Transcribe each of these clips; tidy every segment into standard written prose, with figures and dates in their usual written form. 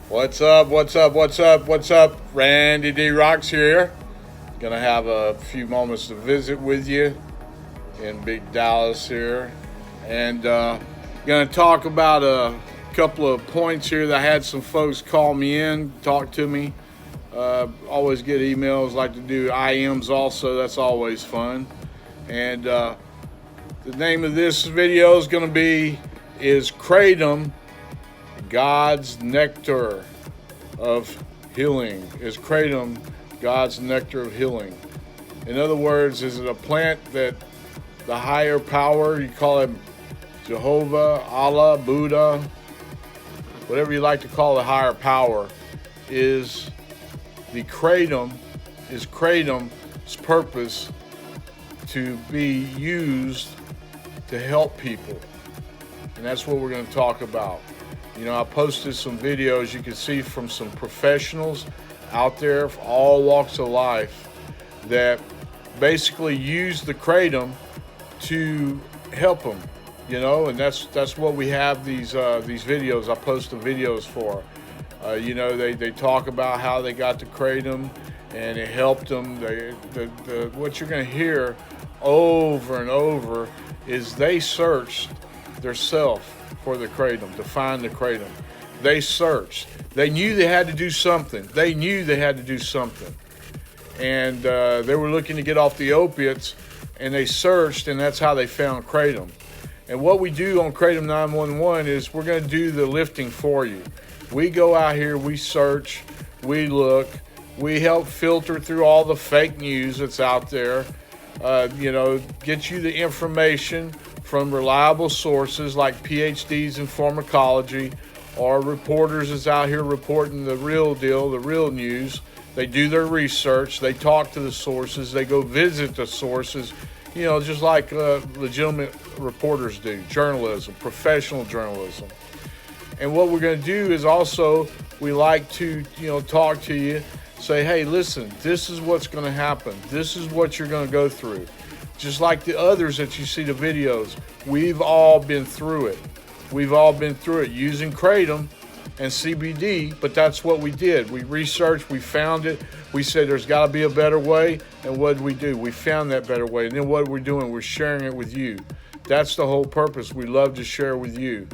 What's up? What's up? What's up? What's up? Randy D. Rocks here. Gonna have a few moments to visit with you in Big Dallas here, and gonna talk about a couple of points here that I had some folks call me in, talk to me. Always get emails. Like to do IMs also. That's always fun. And the name of this video is gonna be Kratom God's nectar of healing. Is Kratom God's nectar of healing? In other words, is it a plant that the higher power, you call him Jehovah, Allah, Buddha, whatever you like to call the higher power, is Kratom's purpose to be used to help people? And that's what we're going to talk about. You know, I posted some videos you can see from some professionals out there for all walks of life that basically use the Kratom to help them, you know, and that's what we have these videos. I post the videos for. You know, they talk about how they got the Kratom and it helped them. What you're going to hear over and over is they searched theirself for the Kratom, to find the Kratom. They searched. They knew they had to do something. And they were looking to get off the opiates, and they searched, and that's how they found Kratom. And what we do on Kratom 911 is we're going to do the lifting for you. We go out here, we search, we look, we help filter through all the fake news that's out there, you know, get you the information from reliable sources like PhDs in pharmacology or reporters that's out here reporting the real deal, the real news. They do their research, they talk to the sources, they go visit the sources, you know, just like legitimate reporters do, journalism, professional journalism. And what we're going to do is also, we like to, you know, talk to you, say, hey, listen, this is what's going to happen. This is what you're going to go through. Just like the others that you see the videos, we've all been through it. We've all been through it using Kratom and CBD, but that's what we did. We researched, we found it. We said there's got to be a better way, and what did we do? We found that better way, and then what we're doing, we're sharing it with you. That's the whole purpose. We love to share with you.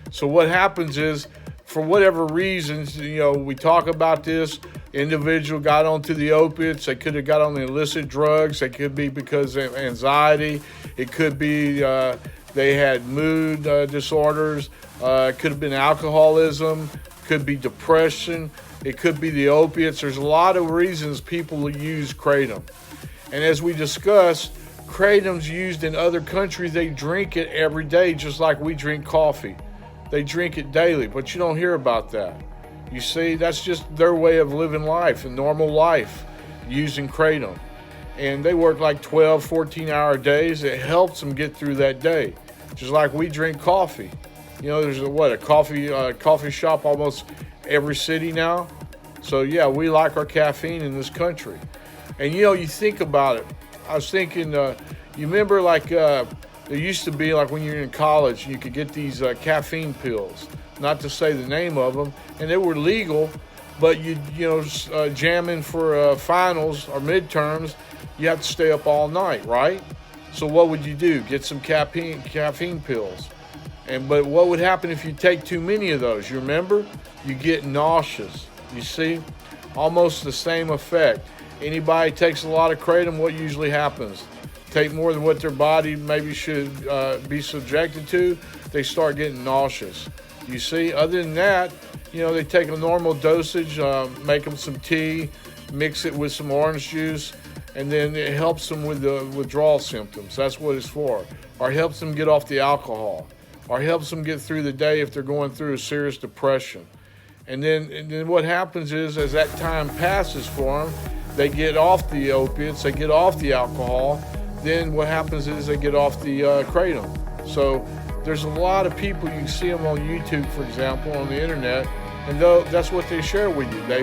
So what happens is, for whatever reasons, you know, we talk about this, individual got onto the opiates, they could have got on the illicit drugs, it could be because of anxiety, it could be they had mood disorders, it could have been alcoholism, could be depression, it could be the opiates. There's a lot of reasons people use Kratom. And as we discussed, Kratom's used in other countries. They drink it every day just like we drink coffee. They drink it daily, but you don't hear about that. You see, that's just their way of living life, a normal life, using Kratom. And they work like 12, 14-hour days. It helps them get through that day, just like we drink coffee. You know, there's a coffee shop almost every city now. So yeah, we like our caffeine in this country. And you know, you think about it. I was thinking, you remember like there used to be, like when you're in college, you could get these caffeine pills, not to say the name of them, and they were legal, but you know, jamming for finals or midterms, you have to stay up all night, right? So what would you do? Get some caffeine pills. But what would happen if you take too many of those? You remember? You get nauseous. You see? Almost the same effect. Anybody takes a lot of Kratom, what usually happens? Take more than what their body maybe should be subjected to, they start getting nauseous. You see, other than that, you know, they take a normal dosage, make them some tea, mix it with some orange juice, and then it helps them with the withdrawal symptoms. That's what it's for. Or helps them get off the alcohol. Or helps them get through the day if they're going through a serious depression. And then what happens is, as that time passes for them, they get off the opiates, they get off the alcohol, then what happens is they get off the Kratom. So there's a lot of people, you can see them on YouTube, for example, on the internet, and that's what they share with you. They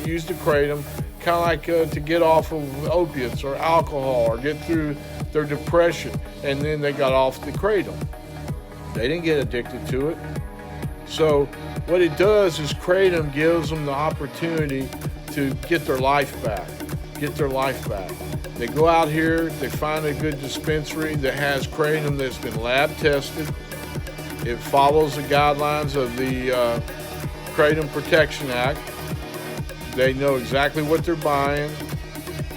used the Kratom kind of like to get off of opiates or alcohol or get through their depression, and then they got off the Kratom. They didn't get addicted to it. So what it does is Kratom gives them the opportunity to get their life back, They go out here, they find a good dispensary that has Kratom that's been lab tested. It follows the guidelines of the Kratom Protection Act. They know exactly what they're buying.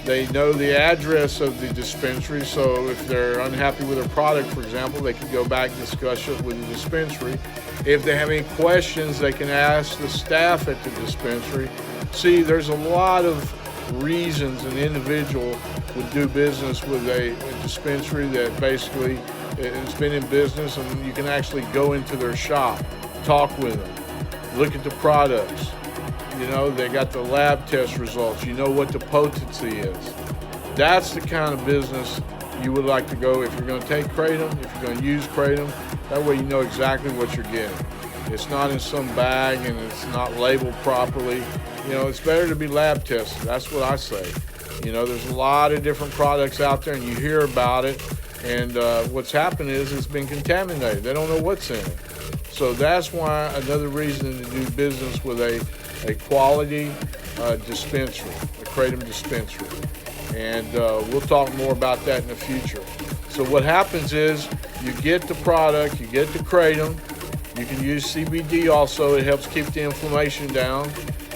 They know the address of the dispensary, so if they're unhappy with a product, for example, they can go back and discuss it with the dispensary. If they have any questions, they can ask the staff at the dispensary. See, there's a lot of reasons an individual would do business with a dispensary that basically has been in business, and you can actually go into their shop, talk with them, look at the products. You know, they got the lab test results. You know what the potency is. That's the kind of business you would like to go if you're going to take Kratom, if you're going to use Kratom. That way you know exactly what you're getting. It's not in some bag and it's not labeled properly. You know, it's better to be lab tested. That's what I say. You know, there's a lot of different products out there and you hear about it. And what's happened is it's been contaminated. They don't know what's in it. So that's why another reason to do business with a quality dispensary, a Kratom dispensary. And we'll talk more about that in the future. So what happens is you get the product, you get the Kratom. You can use CBD also. It helps keep the inflammation down.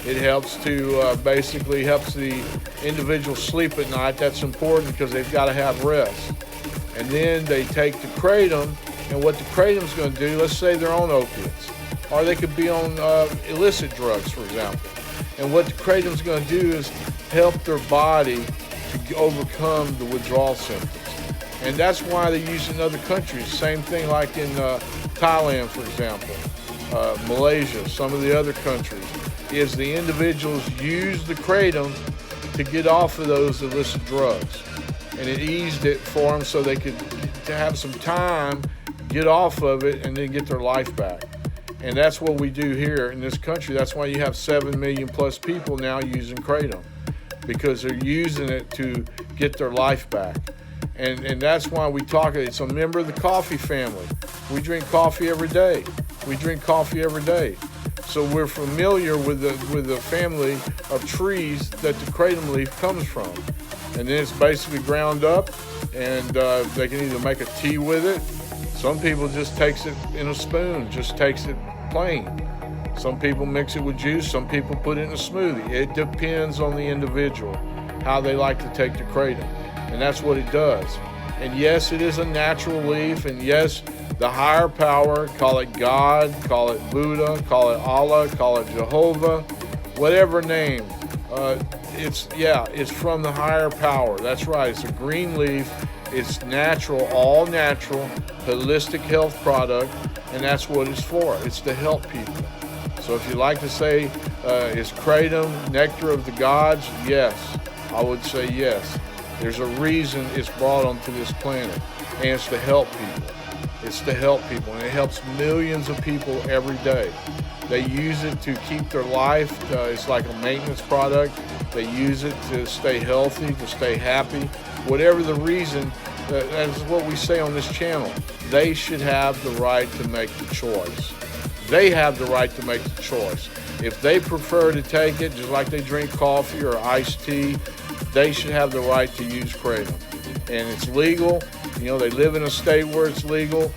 It helps to basically helps the individual sleep at night. That's important because they've got to have rest. And then they take the Kratom, and what the Kratom's going to do, let's say they're on opiates, or they could be on illicit drugs, for example. And what the Kratom's going to do is help their body to overcome the withdrawal symptoms. And that's why they use it in other countries. Same thing like in Thailand, for example, Malaysia, some of the other countries, is the individuals use the Kratom to get off of those illicit drugs. And it eased it for them so they could to have some time, get off of it, and then get their life back. And that's what we do here in this country. That's why you have 7 million plus people now using Kratom, because they're using it to get their life back. And that's why we talk, it's a member of the coffee family. We drink coffee every day. So we're familiar with the family of trees that the Kratom leaf comes from. And then it's basically ground up, and they can either make a tea with it. Some people just takes it in a spoon, just takes it plain. Some people mix it with juice, some people put it in a smoothie. It depends on the individual, how they like to take the Kratom. And that's what it does. And yes, it is a natural leaf, and yes, the higher power, call it God, call it Buddha, call it Allah, call it Jehovah, whatever name, it's from the higher power. That's right, it's a green leaf, it's natural, all natural, holistic health product, and that's what it's for. It's to help people. So if you like to say, is Kratom nectar of the gods? Yes, I would say yes. There's a reason it's brought onto this planet, and it's to help people. It's to help people, and it helps millions of people every day. They use it to keep their life. It's like a maintenance product. They use it to stay healthy, to stay happy. Whatever the reason, that's what we say on this channel. They should have the right to make the choice. They have the right to make the choice. If they prefer to take it, just like they drink coffee or iced tea, they should have the right to use Kratom. And it's legal. You know, they live in a state where it's legal.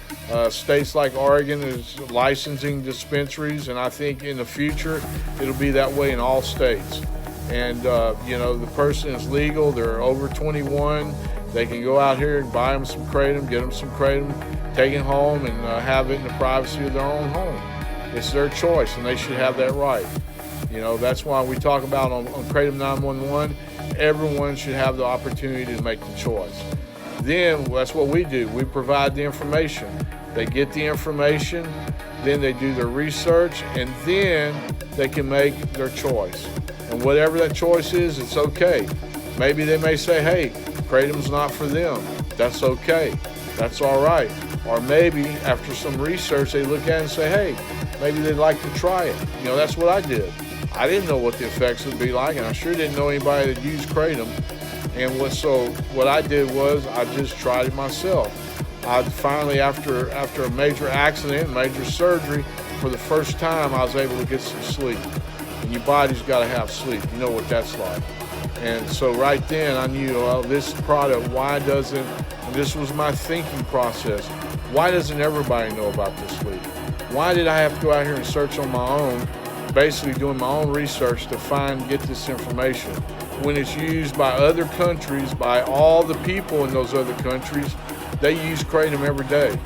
States like Oregon is licensing dispensaries, and I think in the future it'll be that way in all states. And you know, the person is legal, they're over 21, they can go out here and buy them some Kratom, get them some Kratom, take it home and have it in the privacy of their own home. It's their choice, and they should have that right. You know, that's why we talk about on Kratom 911, everyone should have the opportunity to make the choice. Then that's what we do. We provide the information. They get the information, then they do their research, and then they can make their choice. And whatever that choice is, it's okay. Maybe they may say, hey, Kratom's not for them. That's okay. That's all right. Or maybe after some research, they look at it and say, hey, maybe they'd like to try it. You know, that's what I did. I didn't know what the effects would be like, and I sure didn't know anybody that used Kratom. And what I did was I just tried it myself. I finally, after a major accident, major surgery, for the first time, I was able to get some sleep. And your body's got to have sleep. You know what that's like. And so right then I knew, well, this product, why doesn't, and this was my thinking process, why doesn't everybody know about this sleep? Why did I have to go out here and search on my own, basically doing my own research to get this information? When it's used by other countries, by all the people in those other countries, they use Kratom every day.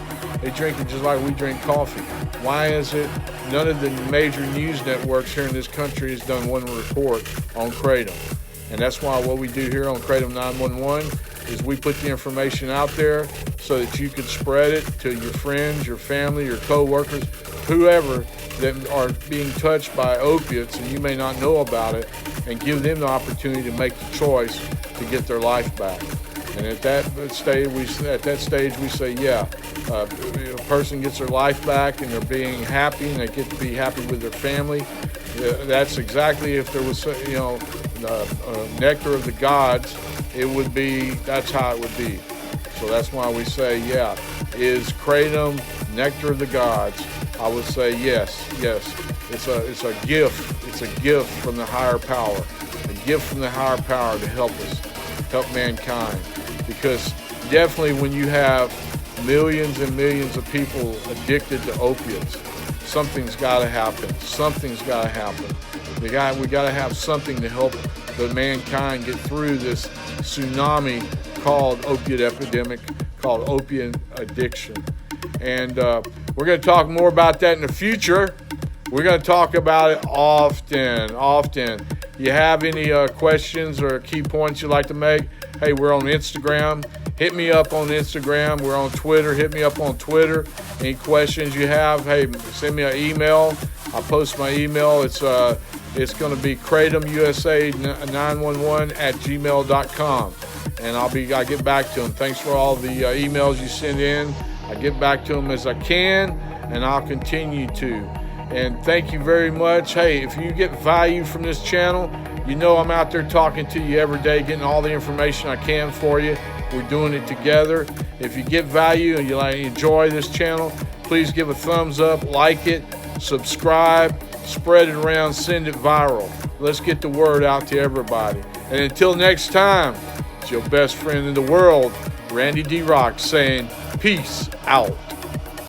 They drink it just like we drink coffee. Why is it none of the major news networks here in this country has done one report on Kratom? And that's why what we do here on Kratom 911 is we put the information out there so that you can spread it to your friends, your family, your co-workers, whoever that are being touched by opiates and you may not know about it, and give them the opportunity to make the choice to get their life back. And at that stage, we say, yeah, a person gets their life back and they're being happy and they get to be happy with their family. That's exactly, if there was, nectar of the gods, it would be, that's how it would be. So that's why we say, yeah, is Kratom nectar of the gods? I would say yes. It's a gift. It's a gift from the higher power. A gift from the higher power to help us, help mankind. Because definitely when you have millions and millions of people addicted to opiates, something's got to happen. Something's got to happen. We got to have something to help the mankind get through this tsunami called opiate epidemic, called opiate addiction. And we're going to talk more about that in the future. We're going to talk about it often. You have any questions or key points you'd like to make? Hey, we're on Instagram. Hit me up on Instagram. We're on Twitter. Hit me up on Twitter. Any questions you have, hey, send me an email. I'll post my email. It's going to be kratomusa911@gmail.com. And I'll get back to them. Thanks for all the emails you send in. I get back to them as I can, and I'll continue to. And thank you very much. Hey, if you get value from this channel, you know I'm out there talking to you every day, getting all the information I can for you. We're doing it together. If you get value and you enjoy this channel, please give a thumbs up, like it, subscribe, spread it around, send it viral. Let's get the word out to everybody. And until next time, it's your best friend in the world, Randy D. Rock, saying peace out.